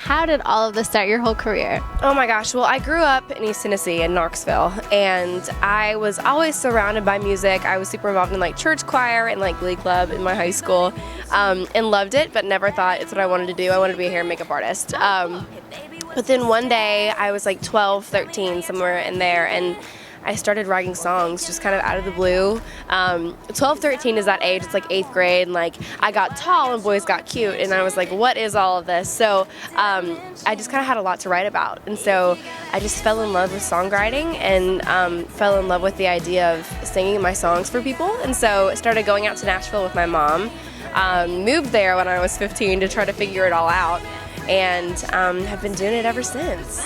how did all of this start, your whole career? Oh my gosh, well, I grew up in East Tennessee in Knoxville, and I was always surrounded by music. I was super involved in like church choir and like glee club in my high school, and loved it, but never thought it's what I wanted to do. I wanted to be a hair and makeup artist. But then one day I was like 12, 13, somewhere in there, and I started writing songs just kind of out of the blue. 12, 13 is that age. It's like 8th grade, and like I got tall and boys got cute, and I was like, what is all of this? So I just kind of had a lot to write about, and so I just fell in love with songwriting and fell in love with the idea of singing my songs for people, and so I started going out to Nashville with my mom. Moved there when I was 15 to try to figure it all out, and have been doing it ever since.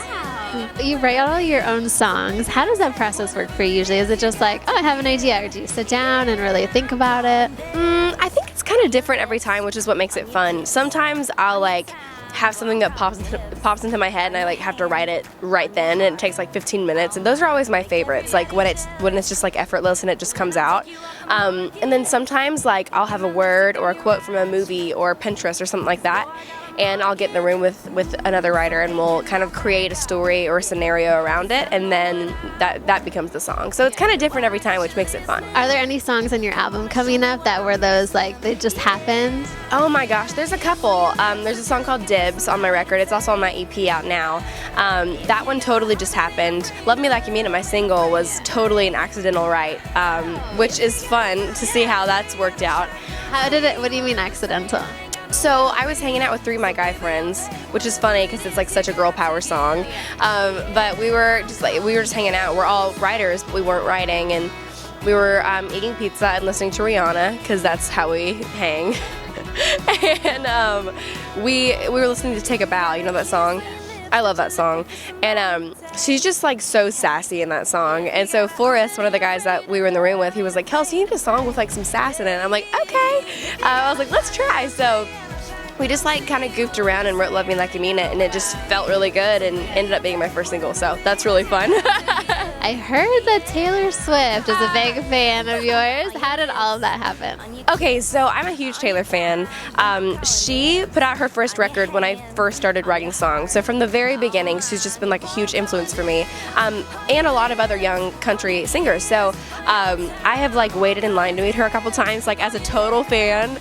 You write all your own songs. How does that process work for you usually? Is it just like, oh, I have an idea, or do you sit down and really think about it? I think it's kind of different every time, which is what makes it fun. Sometimes I'll like have something that pops into my head, and I like have to write it right then, and it takes like 15 minutes, and those are always my favorites, like when it's just like effortless and it just comes out. And then sometimes like I'll have a word or a quote from a movie or Pinterest or something like that, and I'll get in the room with another writer, and we'll kind of create a story or a scenario around it, and then that becomes the song. So it's kind of different every time, which makes it fun. Are there any songs on your album coming up that were those like they just happened? Oh my gosh, there's a couple. There's a song called Dibs on my record. It's also on my EP out now. That one totally just happened. Love Me Like You Mean It, my single, was totally an accidental write, which is fun to see how that's worked out. How did it, what do you mean accidental? So I was hanging out with 3 of my guy friends, which is funny because it's like such a girl power song. But we were just hanging out. We're all writers, but we weren't writing, and we were eating pizza and listening to Rihanna because that's how we hang. And we were listening to Take a Bow. You know that song? I love that song. And she's just like so sassy in that song. And so Forrest, one of the guys that we were in the room with, he was like, Kelsey, you need a song with like some sass in it. And I'm like, okay. I was like, let's try. So we just like kind of goofed around and wrote Love Me Like You Mean It, and it just felt really good and ended up being my first single. So that's really fun. I heard that Taylor Swift is a big fan of yours. How did all of that happen? Okay, so I'm a huge Taylor fan. She put out her first record when I first started writing songs. So from the very beginning, she's just been like a huge influence for me, and a lot of other young country singers. So I have like waited in line to meet her a couple times, like as a total fan.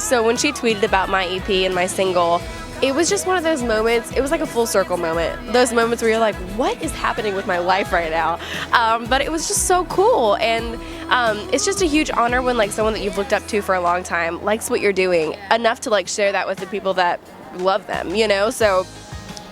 So when she tweeted about my EP and my single, it was just one of those moments. It was like a full circle moment. Those moments where you're like, what is happening with my life right now? But it was just so cool, and it's just a huge honor when like someone that you've looked up to for a long time likes what you're doing enough to like share that with the people that love them, you know? So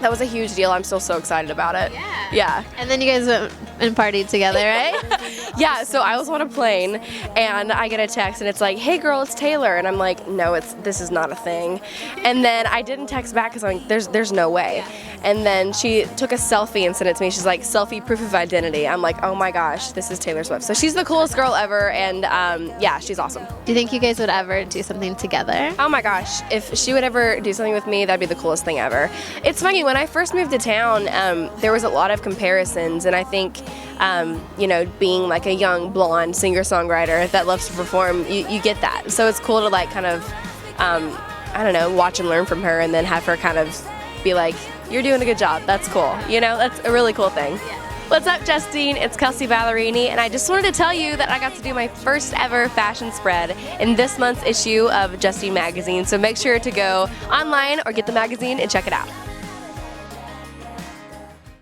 that was a huge deal. I'm still so excited about it. Yeah. And then you guys went and partied together, right? Yeah, so I was on a plane, and I get a text, and it's like, hey girl, it's Taylor. And I'm like, no, this is not a thing. And then I didn't text back because I'm like, there's no way. And then she took a selfie and sent it to me. She's like, selfie proof of identity. I'm like, oh my gosh, this is Taylor Swift. So she's the coolest girl ever, and yeah, she's awesome. Do you think you guys would ever do something together? Oh my gosh, if she would ever do something with me, that'd be the coolest thing ever. It's funny, when I first moved to town, there was a lot of comparisons, and I think, you know, being like a young blonde singer-songwriter that loves to perform, you get that. So it's cool to like kind of, I don't know, watch and learn from her, and then have her kind of be like, you're doing a good job, that's cool. You know, that's a really cool thing. What's up, Justine? It's Kelsea Ballerini, and I just wanted to tell you that I got to do my first ever fashion spread in this month's issue of Justine magazine. So make sure to go online or get the magazine and check it out.